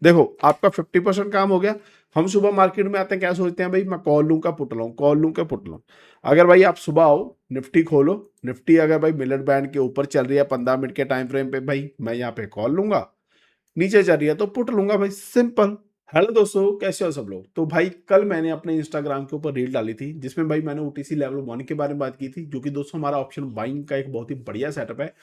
देखो आपका 50% काम हो गया। हम सुबह मार्केट में आते हैं, क्या सोचते हैं भाई मैं कॉल लूं का पुट लूं, कॉल लूं का पुट लूं। अगर भाई आप सुबह आओ, निफ्टी खोलो, निफ्टी अगर भाई मिलर बैंड के ऊपर चल रही है 15 मिनट के टाइम फ्रेम पे, भाई मैं यहाँ पे कॉल लूंगा, नीचे चल रही है तो पुट लूंगा भाई, सिंपल। हेलो दोस्तों, कैसे हो सब लोग। तो भाई कल मैंने अपने इंस्टाग्राम के ऊपर रील डाली थी जिसमें भाई मैंने ओटीसी लेवल 1 के बारे में बात की थी, जो कि दोस्तों हमारा ऑप्शन बाइंग का एक बहुत ही बढ़िया सेटअप है।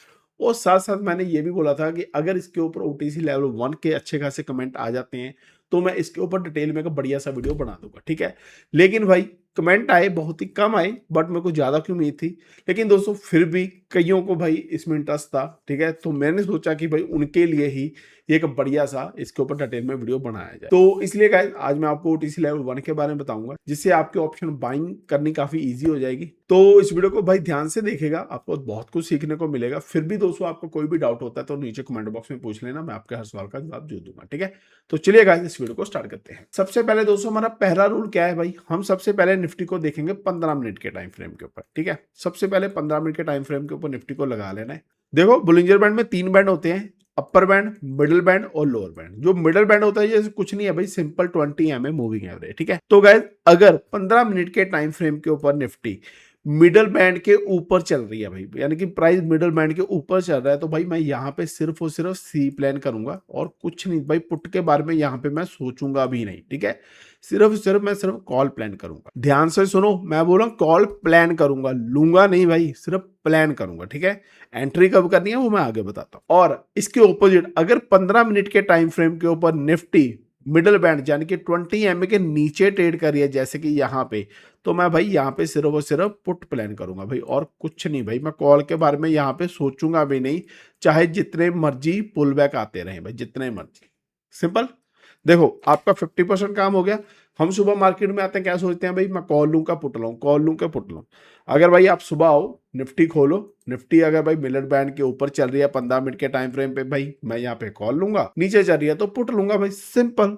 और साथ साथ मैंने ये भी बोला था कि अगर इसके ऊपर ओटीसी लेवल 1 के अच्छे खासे कमेंट आ जाते हैं तो मैं इसके ऊपर डिटेल में एक बढ़िया सा वीडियो बना दूंगा, ठीक है। लेकिन भाई कमेंट आए, बहुत ही कम आए, बट मेरे को ज्यादा की उम्मीद थी। लेकिन दोस्तों फिर भी कईयों को भाई इसमें इंटरेस्ट था, ठीक है। तो मैंने सोचा कि भाई उनके लिए ही एक बढ़िया सा इसके ऊपर डिटेल में वीडियो बनाया जाए। तो इसलिए गाइस आज मैं आपको ओटीसी लेवल 1 के बारे में बताऊंगा, जिससे आपके ऑप्शन बाइंग करनी काफी इजी हो जाएगी। तो इस वीडियो को भाई ध्यान से देखेगा, आपको बहुत कुछ सीखने को मिलेगा। फिर भी दोस्तों आपको कोई भी डाउट होता है तो नीचे कमेंट बॉक्स में पूछ लेना, मैं आपके हर सवाल का जवाब जरूर दूंगा, ठीक है। तो चलिए गाइस इस वीडियो को स्टार्ट करते हैं। सबसे पहले दोस्तों हमारा पहला रूल क्या है भाई, हम सबसे पहले निफ्टी को देखेंगे 15 मिनट के टाइम फ्रेम के ऊपर, ठीक है। सबसे पहले 15 मिनट के टाइम फ्रेम के ऊपर निफ्टी को लगा लेना है। देखो बुलिंजर बैंड में 3 बैंड होते हैं, अपर बैंड, मिडिल बैंड और लोअर बैंड। जो मिडिल बैंड होता है ये कुछ नहीं है भाई, सिंपल 20 एमए मूविंग एवरेज, ठीक है। तो गाइस अगर 15 मिनट के टाइम फ्रेम के ऊपर निफ्टी मिडिल बैंड के ऊपर चल रही है भाई, यानी कि प्राइस मिडिल बैंड के ऊपर चल रहा है, तो भाई मैं यहाँ पे सिर्फ और सिर्फ सी प्लान करूंगा और कुछ नहीं भाई, पुट के बारे में यहाँ पे मैं सोचूंगा भी नहीं, ठीक है। सिर्फ कॉल प्लान करूंगा। ध्यान से सुनो, मैं बोल रहा हूँ कॉल प्लान करूंगा, लूंगा नहीं भाई, सिर्फ प्लान करूंगा, ठीक है। एंट्री कब करनी है वो मैं आगे बताता हूँ। और इसके ऑपोजिट अगर 15 मिनट के टाइम फ्रेम के ऊपर निफ्टी मिडिल बैंड यानी कि 20 एमए के नीचे ट्रेड करी है, जैसे कि यहाँ पे, तो मैं भाई यहाँ पे सिर्फ और सिर्फ पुट प्लान करूंगा भाई, और कुछ नहीं भाई। मैं कॉल के बारे में यहाँ पे सोचूंगा भी नहीं, चाहे जितने मर्जी पुल बैक आते रहे भाई, जितने मर्जी। सिंपल। देखो आपका 50% काम हो गया। हम सुबह मार्केट में आते हैं, क्या सोचते हैं भाई मैं कॉल लूं का पुट लूं, कॉल लूं का पुट लूं। अगर भाई आप सुबह आओ, निफ्टी खोलो, निफ्टी अगर भाई मिलर बैंड के ऊपर चल रही है 15 मिनट के टाइम फ्रेम पे, भाई मैं यहाँ पे कॉल लूंगा, नीचे चल रही है तो पुट लूंगा भाई, सिंपल,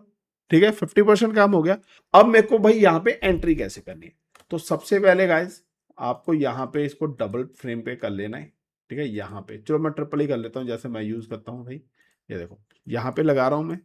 ठीक है। 50% काम हो गया। अब मेरे को भाई यहाँ पे एंट्री कैसे करनी है, तो सबसे पहले गाइस आपको यहाँ पे इसको डबल फ्रेम पे कर लेना है, ठीक है। यहाँ पे चलो मैं ट्रिपल ही कर लेता हूँ, जैसे मैं यूज करता हूँ भाई। ये देखो यहाँ पे लगा रहा हूँ मैं,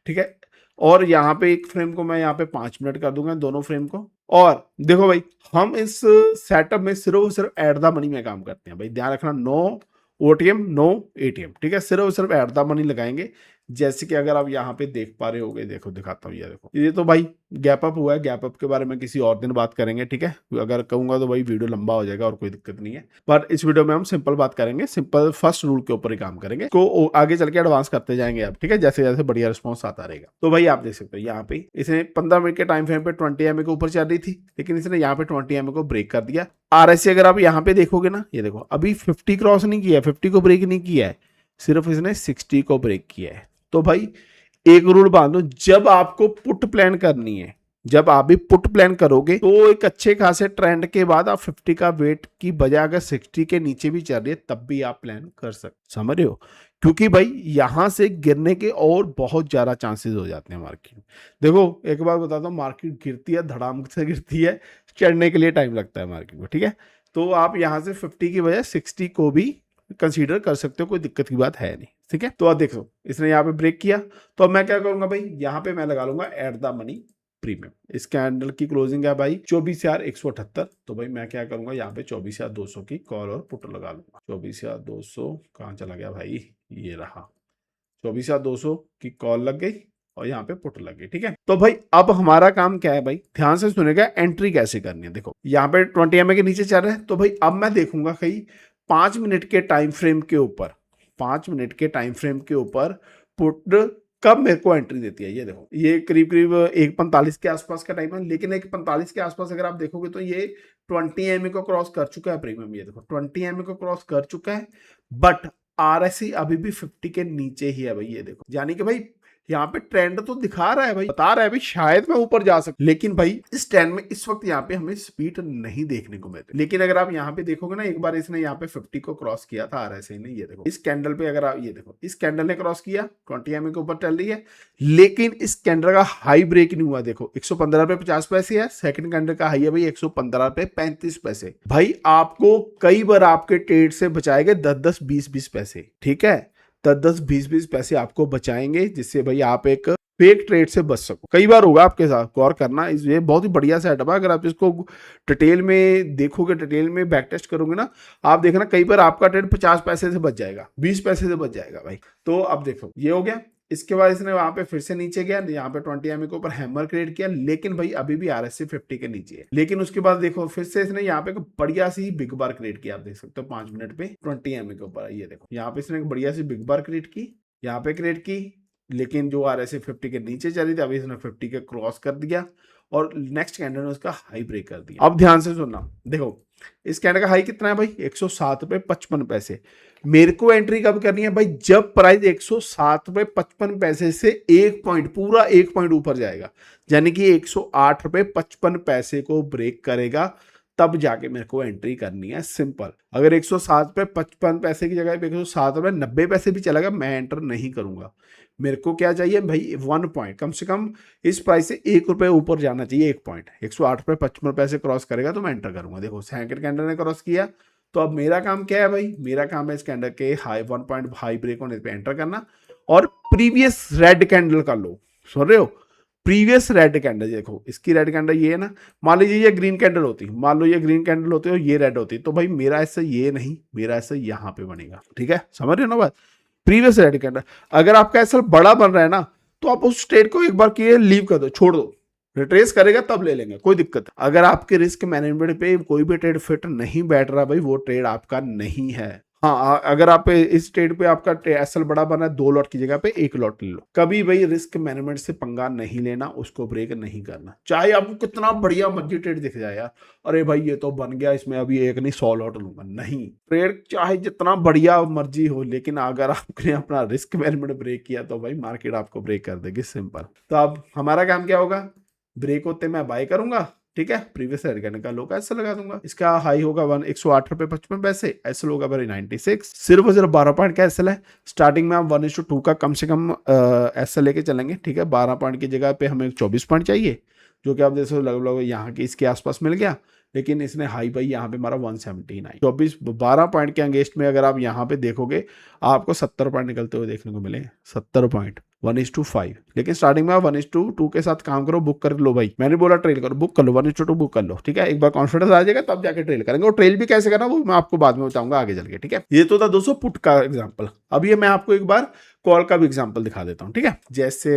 ठीक है। और यहाँ पे एक फ्रेम को मैं यहाँ पे 5 मिनट कर दूंगा, दोनों फ्रेम को। और देखो भाई हम इस सेटअप में सिर्फ और सिर्फ एट द मनी में काम करते हैं भाई, ध्यान रखना, नो ओटीएम नो एटीएम, ठीक है। सिर्फ और सिर्फ एट द मनी लगाएंगे। जैसे कि अगर आप यहाँ पे देख पा रहे होगे, देखो दिखाता हूँ, ये देखो, ये तो भाई गैप अप हुआ है। गैप अप के बारे में किसी और दिन बात करेंगे, ठीक है। अगर कहूंगा तो भाई वीडियो लंबा हो जाएगा और कोई दिक्कत नहीं है, पर इस वीडियो में हम सिंपल बात करेंगे, सिंपल फर्स्ट रूल के ऊपर ही काम करेंगे, को आगे चल के एडवांस करते जाएंगे आप, ठीक है, जैसे जैसे बढ़िया रिस्पॉन्स आता रहेगा। तो भाई आप देख सकते हो यहाँ पे इसने 15 मिनट के टाइम फ्रेम पे 20 एमए के ऊपर चल रही थी, लेकिन इसने यहाँ पे 20 एमए को ब्रेक कर दिया। आरएससी अगर आप यहाँ पे देखोगे ना, ये देखो अभी 50 क्रॉस नहीं किया है, 50 को ब्रेक नहीं किया है, सिर्फ इसने 60 को ब्रेक किया है। तो भाई एक रूल बांधो, जब आपको पुट प्लान करनी है, जब आप भी पुट प्लान करोगे तो एक अच्छे खासे ट्रेंड के बाद आप 50 का वेट की बजाय अगर 60 के नीचे भी चल रही है तब भी आप प्लान कर सकते, समझ रहे हो। क्योंकि भाई यहां से गिरने के और बहुत ज्यादा चांसेस हो जाते हैं मार्केट में। देखो एक बार बताता हूँ, मार्केट गिरती है, धड़ाम से गिरती है, चढ़ने के लिए टाइम लगता है मार्केट में, ठीक है। तो आप यहां से 50 की बजाय 60 को भी कंसीडर कर सकते हो, कोई दिक्कत की बात है नहीं, ठीक है। तो आप देखो इसने यहाँ पे ब्रेक किया, तो अब मैं क्या करूंगा भाई, यहाँ पे मैं लगा लूंगा एट द मनी प्रीमियम। इस कैंडल की क्लोजिंग है भाई 24,178, तो भाई मैं क्या करूंगा यहाँ पे 24,200 की कॉल और पुट लगा लूंगा। 24,200 कहाँ चला गया भाई, ये रहा, 24,200 की कॉल लग गई और यहाँ पे पुट लग गई, ठीक है। तो भाई अब हमारा काम क्या है भाई, ध्यान से सुनेगा, एंट्री कैसे करनी है। देखो यहाँ पे 20 एमए के नीचे चल रहा है, तो भाई अब मैं देखूंगा कहीं 5 मिनट के टाइम फ्रेम के ऊपर, 5 मिनट के टाइम फ्रेम के ऊपर पुट कब मेरे को एंट्री देती है। ये देखो ये करीब करीब 1:45 के आसपास का टाइम है, लेकिन 1:45 के आसपास अगर आप देखोगे तो ये 20 एमए को क्रॉस कर चुका है प्रीमियम। ये देखो 20 एमए को क्रॉस कर चुका है, बट आरएससी अभी भी 50 के नीचे ही है भाई। ये देखो यानी कि भाई यहाँ पे ट्रेंड तो दिखा रहा है भाई, बता रहा है भाई शायद मैं ऊपर जा सकता, लेकिन भाई इस ट्रेंड में इस वक्त यहाँ पे हमें स्पीड नहीं देखने को मिलती। लेकिन अगर आप यहाँ पे देखोगे ना, एक बार इसने यहाँ पे 50 को क्रॉस किया था आरएसआई ने, ये देखो इस कैंडल पे, अगर आप ये देखो इस कैंडल ने क्रॉस किया, 20 एमए के ऊपर चल रही है, लेकिन इस कैंडल का हाई ब्रेक नहीं हुआ। देखो 115.50 है, सेकंड कैंडल का हाई है भाई 115.35। भाई आपको कई बार आपके ट्रेड से बचाएंगे 10-10, 20-20 पैसे, ठीक है। 10-10, 20-20 पैसे आपको बचाएंगे, जिससे भाई आप एक फेक ट्रेड से बच सको। कई बार होगा आपके साथ, गौर करना, ये बहुत ही बढ़िया सेटअप है। अगर आप इसको डिटेल में देखोगे, डिटेल में बैक टेस्ट करोगे ना, आप देखना कई बार आपका ट्रेड 50 पैसे से बच जाएगा, 20 पैसे से बच जाएगा भाई। तो अब देखो ये हो गया। इसके बाद इसने वहां पे फिर से नीचे गया, यहाँ पे 20 एमए के ऊपर हैमर क्रिएट किया, लेकिन भाई अभी भी RSI 50 के नीचे है। लेकिन उसके बाद देखो फिर से इसने यहाँ पे बढ़िया सी बिग बार क्रिएट किया, आप देख सकते हो 5 मिनट पे 20 एमए के ऊपर। ये देखो यहाँ पे इसने एक बढ़िया सी बिग बार क्रिएट की, यहाँ पे क्रिएट की, लेकिन जो RSI 50 के नीचे चली थी, अभी इसने 50 के क्रॉस कर दिया और नेक्स्ट कैंडल ने उसका हाई ब्रेक कर दिया। अब ध्यान से सुनना, देखो इस कैंडल का हाई कितना है भाई, 107.55 रुपए। मेरे को एंट्री कब करनी है भाई, जब प्राइस 107.55 से एक पॉइंट, पूरा एक पॉइंट ऊपर जाएगा, यानी कि 108.55 को ब्रेक करेगा, तब जाके मेरे को एंट्री करनी है। सिंपल। अगर 107.55 की जगह पे 107.90 भी चलेगा, मैं एंटर नहीं करूंगा। मेरे को क्या चाहिए भाई, 1 पॉइंट, कम से कम इस प्राइस से ₹1 ऊपर जाना चाहिए। एक पॉइंट 108.55 क्रॉस करेगा तो मैं एंटर करूंगा। देखो सेकंड कैंडल ने क्रॉस किया, तो अब मेरा काम क्या है भाई, मेरा काम है इस कैंडल के हाई 1 पॉइंट हाई ब्रेक होने पे एंटर करना और प्रीवियस रेड कैंडल का लो। सुन रहे हो, प्रीवियस रेड कैंडल, देखो इसकी रेड कैंडल ये है ना, मान लीजिए ये ग्रीन कैंडल होती, मान लो ये ग्रीन कैंडल होती है और ये रेड होती, तो भाई मेरा ऐसा ये नहीं, मेरा ऐसा यहाँ पे बनेगा। ठीक है, समझ रहे हो ना बात। प्रीवियस रेड कैंडल, अगर आपका ऐसा बड़ा बन रहा है ना, तो आप उस ट्रेड को एक बार के लीव कर दो, छोड़ दो, रिट्रेस करेगा तब ले लेंगे, कोई दिक्कत। अगर आपके रिस्क मैनेजमेंट पे कोई भी ट्रेड फिट नहीं बैठ रहा भाई, वो ट्रेड आपका नहीं है। हाँ, अगर आप इस ट्रेड पे आपका एसएल बड़ा बना है, 2 लॉट की जगह पे 1 लॉट ले लो। कभी भाई रिस्क मैनेजमेंट से पंगा नहीं लेना, उसको ब्रेक नहीं करना, चाहे आपको कितना बढ़िया मर्जी ट्रेड दिख जाए यार, अरे भाई ये तो बन गया, इसमें अभी एक नहीं 100 लॉट लूंगा, नहीं। ट्रेड चाहे जितना बढ़िया मर्जी हो, लेकिन अगर आपने अपना रिस्क मैनेजमेंट ब्रेक किया तो भाई मार्केट आपको ब्रेक कर देगी। सिंपल। तो अब हमारा काम क्या होगा, ब्रेक होते मैं बाय करूंगा, ठीक है, प्रीवियस रेड कैंडल का लो का ऐसा लगा दूंगा। इसका हाई होगा 108.55, ऐसा होगा भाई 96, सिर्फ और सिर्फ 12 पॉइंट का एसएल है। स्टार्टिंग में हम 1:2 का कम से कम एसएल लेके चलेंगे। ठीक है, 12 पॉइंट की जगह पे हमें 24 पॉइंट चाहिए, जो कि आप देखो लगभग यहाँ के इसके आसपास मिल गया। लेकिन इसने हाई भाई यहाँ पे हमारा 179, 12 पॉइंट के अगेंस्ट में अगर आप यहाँ पे देखोगे, आपको 70 पॉइंट निकलते हुए देखने को मिले, 70 पॉइंट 1:5। लेकिन स्टार्टिंग में आप 1:2 के साथ काम करो, बुक कर लो भाई, मैंने बोला ट्रेल करो, बुक कर लो, 1:2 बुक कर लो। ठीक है, एक बार कॉन्फिडेंस आ जाएगा तब जाके ट्रेल करेंगे, और ट्रेल भी कैसे करना वो मैं आपको बाद में बताऊंगा आगे चल के। ठीक है, ये तो था दोस्तों पुट का एग्जाम्पल। अब ये मैं आपको एक बार कॉल का भी एग्जांपल दिखा देता हूँ। ठीक है, जैसे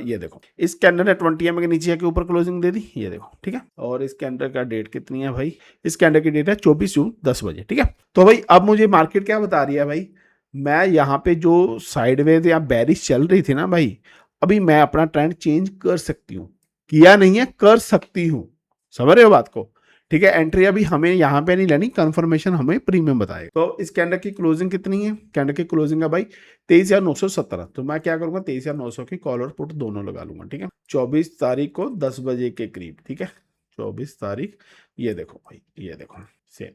ये देखो इस कैंडल ने 20 एमए के नीचे के ऊपर क्लोजिंग दे दी, ये देखो। ठीक है, और इस कैंडल का डेट कितनी है भाई, इस कैंडल की डेट है 24 जून 10 बजे। ठीक है, तो भाई अब मुझे मार्केट क्या बता रही है भाई, मैं यहाँ पे जो साइडवेज या बेरिश चल रही थी ना भाई, अभी मैं अपना ट्रेंड चेंज कर सकती हूँ, किया नहीं है, कर सकती हूँ। समझ रहे हो बात को। ठीक है, एंट्री अभी हमें यहाँ पे नहीं लेनी, कंफर्मेशन हमें प्रीमियम बताएगा। तो इस कैंडल की क्लोजिंग कितनी है, कैंडल की क्लोजिंग है भाई 23,917। तो मैं क्या करूंगा, 23,900 की कॉल और पुट दोनों लगा लूंगा। ठीक है, 24 तारीख को 10 बजे के करीब। ठीक है, 24 तारीख, ये देखो भाई, ये देखो सेम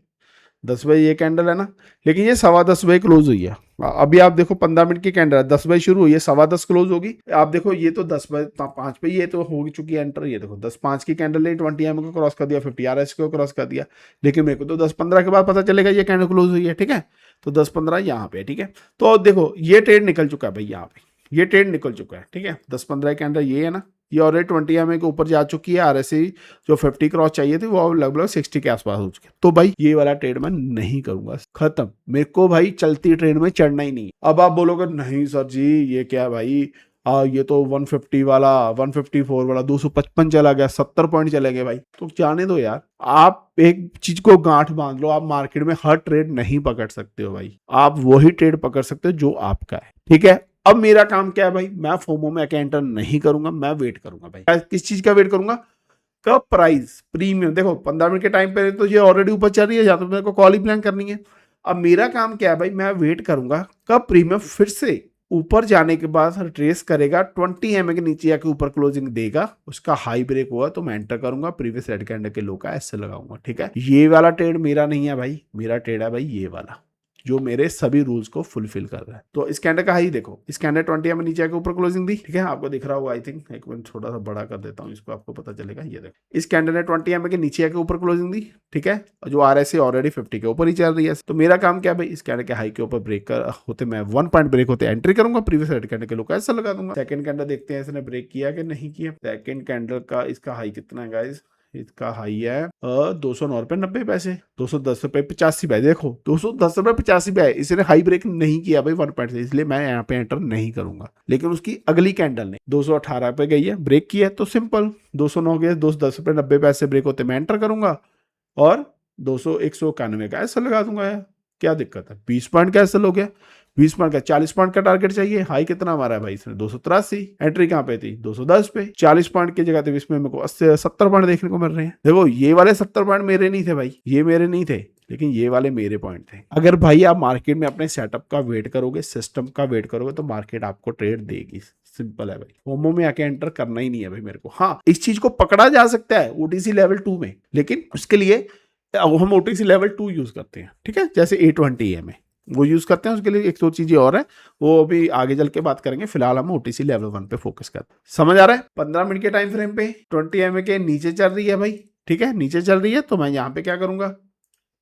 10 बजे ये कैंडल है ना, लेकिन ये 10:15 बजे क्लोज हुई है। अभी आप देखो 15 मिनट की कैंडल है, 10 बजे शुरू हुई है, 10:15 क्लोज होगी। आप देखो ये तो 10:05 पे ये तो हो चुकी है एंटर। ये देखो 10:05 की कैंडल ने 20 एम को क्रॉस कर दिया, 50 RS को क्रॉस कर दिया, लेकिन मेरे को तो 10:15 के बाद पता चलेगा ये कैंडल क्लोज हुई है। ठीक है, तो 10:15 यहाँ पे। ठीक है, तो देखो ये ट्रेड निकल चुका है भाई, यहाँ पे ये ट्रेड निकल चुका है। ठीक है, 10:15 कैंडल ये है ना, ये ऑलरेडी 20 एमए के ऊपर जा चुकी है। RSI जो 50 क्रॉस चाहिए थी वो लगभग 60 के आसपास हो चुके। तो भाई ये वाला ट्रेड मैं नहीं करूंगा, खत्म। मेरे को भाई चलती ट्रेड में चढ़ना ही नहीं। अब आप बोलोगे नहीं सर जी ये क्या भाई, ये तो 150 वाला 154 वाला 255 चला गया, 70 पॉइंट चले गए भाई। तो जाने दो यार, आप एक चीज को गांठ बांध लो, आप मार्केट में हर ट्रेड नहीं पकड़ सकते हो भाई, आप वही ट्रेड पकड़ सकते हो जो आपका है। ठीक है, अब मेरा काम क्या है भाई, मैं फोमो में एंटर नहीं करूंगा, मैं वेट करूंगा भाई। किस चीज का वेट करूंगा, कब प्राइस प्रीमियम, देखो 15 मिनट के टाइम पे तो ये ऑलरेडी ऊपर चल रही है, या तो मेरे को कॉल ही प्लान करनी है। अब मेरा काम क्या है भाई, मैं वेट करूंगा कब प्रीमियम फिर से ऊपर जाने के बाद ट्रेस करेगा, 20 एमए के नीचे या के ऊपर क्लोजिंग देगा, उसका हाई ब्रेक हुआ तो मैं एंटर करूंगा, प्रीवियस रेड कैंडल के लो का ऐसे लगाऊंगा। ठीक है, ये वाला ट्रेड मेरा नहीं है भाई, मेरा ट्रेड है भाई ये वाला, जो मेरे सभी रूल्स को फुलफिल कर रहा है। तो इस कैंडल का हाई देखो, इस कैंडल 20 में नीचे आके ऊपर क्लोजिंग दी, ठीक है, आपको दिख रहा होगा आई थिंक, एक मिनट थोड़ा सा बड़ा कर देता हूँ इसको, आपको पता चलेगा। ये देखो इस कैंडल ने 20 के नीचे आके ऊपर क्लोजिंग दी, ठीक है, जो RSI ऑलरेडी 50 के ऊपर ही चल रही है। तो मेरा काम क्या भाई, इस कैंडल के हाई के ऊपर ब्रेक कर होते मैं 1 पॉइंट ब्रेक होते एंट्री करूंगा, प्रीवियस रेड कैंडल के लो का ऐसा लगा दूंगा। सेकंड कैंडल देखते हैं इसने ब्रेक किया कि नहीं किया। सेकंड कैंडल का इसका हाई कितना है गाइस, इसका हाई है 209 रुपए 90 पैसे, 210 रुपए 85 पैसे। देखो 210 रुपए 85 पैसे, इसने हाई ब्रेक नहीं किया भाई 1 पॉइंट से, इसलिए मैं यहाँ पे एंटर नहीं करूंगा। लेकिन उसकी अगली कैंडल ने 218 पे गई है, ब्रेक किया है, तो सिंपल 209 गया, 210 रुपए 90 पैसे ब्रेक होते मैं एंटर करूंगा और 191 का ऐसा लगा दूंगा यार, क्या दिक्कत है। 20 पॉइंट कैंसिल हो गया, 20 पॉइंट का 40 पॉइंट का टारगेट चाहिए। हाई कितना हमारा है भाई इसमें 283, एंट्री कहाँ पे थी 210 पे। 40 पॉइंट की जगह थे इसमें मेरे को 80 70 पॉइंट देखने को मिल रहे हैं। देखो ये वाले 70 पॉइंट मेरे नहीं थे भाई, ये मेरे नहीं थे, लेकिन ये वाले मेरे पॉइंट थे। अगर भाई आप मार्केट में अपने सेटअप का वेट करोगे, सिस्टम का वेट करोगे, तो मार्केट आपको ट्रेड देगी। सिंपल है भाई, होमो में आके एंटर करना ही नहीं है भाई मेरे को। हाँ, इस चीज को पकड़ा जा सकता है OTC लेवल 2 में, लेकिन उसके लिए हम OTC लेवल 2 यूज करते हैं, ठीक है, जैसे A20 में वो यूज करते हैं। उसके लिए एक दो चीजें और है, वो अभी आगे चल के बात करेंगे। फिलहाल हम OTC लेवल 1 पे फोकस करते हैं। समझ आ रहा है। 15 मिनट के टाइम फ्रेम पे 20 MA के नीचे चल रही है भाई, ठीक है, नीचे चल रही है, तो मैं यहाँ पे क्या करूंगा,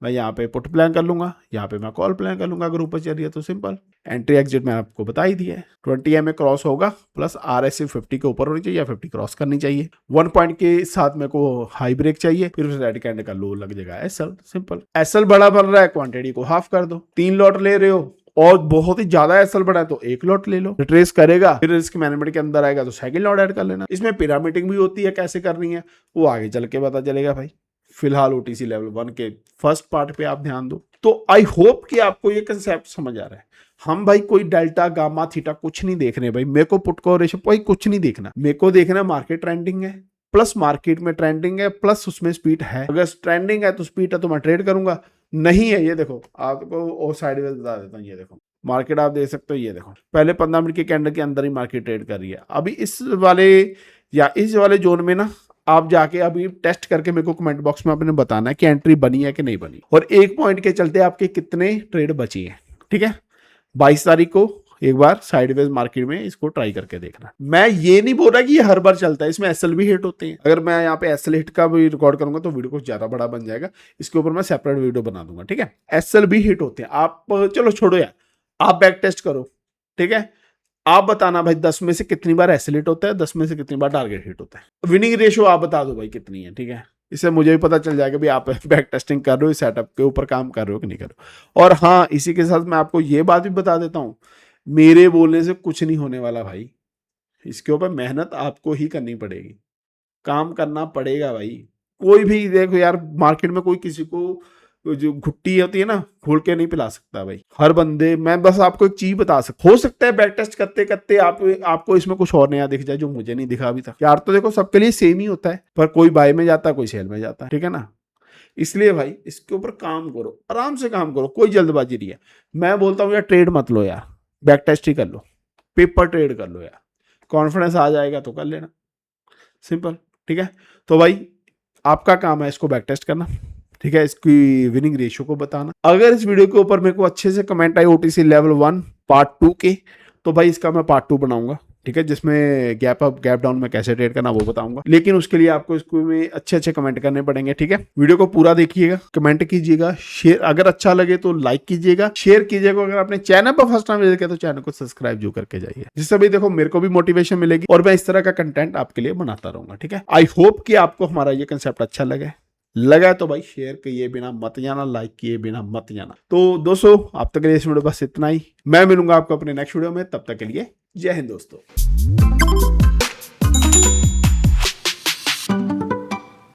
मैं यहाँ पे पुट प्लान कर लूंगा, यहाँ पे मैं कॉल प्लान कर लूंगा। अगर ऊपर चल रही है तो सिंपल एंट्री एग्जिट मैं आपको बता ही दिया है। 20 MA क्रॉस होगा प्लस RSI 50 के ऊपर होनी चाहिए या 50 क्रॉस करनी चाहिए। 1 पॉइंट के साथ मेरे को हाई ब्रेक चाहिए, फिर उस रेड कैंडल का लो लग जाएगा SL। सिंपल SL बड़ा बन रहा है, क्वांटिटी को हाफ कर दो। 3 लॉट ले रहे हो और बहुत ही ज्यादा SL बढ़ा है तो 1 लॉट ले लो, ट्रेस करेगा, फिर रिस्क मैनेजमेंट के अंदर आएगा तो सेकंड लॉट ऐड कर लेना। इसमें पिरामिडिंग भी होती है, कैसे करनी है वो आगे चल के पता चलेगा भाई। फिलहाल OTC लेवल 1 के फर्स्ट पार्ट पे आप ध्यान दो। तो आई होप कि आपको ये कंसेप्ट समझ आ रहा है। हम भाई कोई डेल्टा गामा थीटा कुछ नहीं देख रहे भाई, मेरे को पुट को रेशो कोई कुछ नहीं देखना, मेरे को देखना मार्केट ट्रेंडिंग है, प्लस मार्केट में ट्रेंडिंग है, प्लस उसमें स्पीड है। अगर ट्रेंडिंग है तो स्पीड है तो मैं ट्रेड करूंगा, नहीं है ये देखो आपको और साइडवेज बता देता हूँ। ये देखो मार्केट आप देख सकते हो, ये देखो पहले 15 मिनट के कैंडल के अंदर ही मार्केट ट्रेड कर रही है। अभी इस वाले या इस वाले जोन में ना आप जाके अभी टेस्ट करके मेरे को कमेंट बॉक्स में आपने बताना है कि एंट्री बनी है कि नहीं बनी, और 1 पॉइंट के चलते आपके कितने ट्रेड बची हैं, ठीक है। 22 तारीख को एक बार साइडवेज मार्केट में इसको ट्राई करके देखना। मैं ये नहीं बोल रहा कि ये हर बार चलता है, इसमें SL भी हिट होते हैं। अगर मैं यहाँ पे SL हिट का भी रिकॉर्ड करूंगा तो वीडियो कुछ ज्यादा बड़ा बन जाएगा, इसके ऊपर मैं सेपरेट वीडियो बना दूंगा, ठीक है। SL भी हिट होते हैं। आप चलो छोड़ो यार, आप बैक टेस्ट करो, ठीक है, आप बताना भाई 10 में से कितनी बार SL हिट होता है, 10 में से कितनी बार टारगेट हिट होता है। विनिंग रेशियो आप बता दो भाई कितनी है, ठीक है, इससे मुझे भी पता चल जाएगा भी आप बैक टेस्टिंग कर रहे हो, सेटअप के ऊपर काम कर रहे हो कि नहीं कर रहे हो। और हाँ, इसी के साथ मैं आपको ये बात भी बता देता हूँ, मेरे बोलने से कुछ नहीं होने वाला भाई, इसके ऊपर मेहनत आपको ही करनी पड़ेगी, काम करना पड़ेगा भाई। कोई भी देखो यार, मार्केट में कोई किसी को जो घुट्टी होती है ना खोल के नहीं पिला सकता भाई, हर बंदे। मैं बस आपको एक चीज बता सकता, हो सकता है बैक टेस्ट करते करते आपको इसमें कुछ और नया दिख जाए जो मुझे नहीं दिखा अभी तक। यार तो देखो सबके लिए सेम ही होता है, पर कोई बाय में जाता है कोई सेल में जाता है, ठीक है ना। इसलिए भाई इसके ऊपर काम करो, आराम से काम करो, कोई जल्दबाजी नहीं है। मैं बोलता हूँ यार ट्रेड मत लो यार, बैक टेस्ट ही कर लो, पेपर ट्रेड कर लो यार, कॉन्फिडेंस आ जाएगा तो कर लेना, सिंपल, ठीक है। तो भाई आपका काम है इसको बैक टेस्ट करना, ठीक है, इसकी विनिंग रेशियो को बताना। अगर इस वीडियो के ऊपर मेरे को अच्छे से कमेंट आए OTC लेवल 1 पार्ट 2 के, तो भाई इसका मैं पार्ट 2 बनाऊंगा, ठीक है, जिसमें गैप अप गैप डाउन में कैसे ट्रेड करना वो बताऊंगा। लेकिन उसके लिए आपको इसको में अच्छे अच्छे कमेंट करने पड़ेंगे, ठीक है। वीडियो को पूरा देखिएगा, कमेंट कीजिएगा, शेयर अगर अच्छा लगे तो लाइक कीजिएगा, शेयर कीजिएगा। अगर आपने चैनल पर फर्स्ट टाइम देखे तो चैनल को सब्सक्राइब जो करके जाइए, जिससे भी देखो मेरे को भी मोटिवेशन मिलेगी और मैं इस तरह का कंटेंट आपके लिए बनाता रहूंगा, ठीक है। आई होप कि आपको हमारा ये कंसेप्ट अच्छा लगा तो भाई शेयर किए बिना मत जाना, लाइक किए बिना मत जाना। तो दोस्तों आप तक के लिए इस वीडियो बस इतना ही, मैं मिलूंगा आपको अपने नेक्स्ट वीडियो में, तब तक के लिए जय हिंद दोस्तों।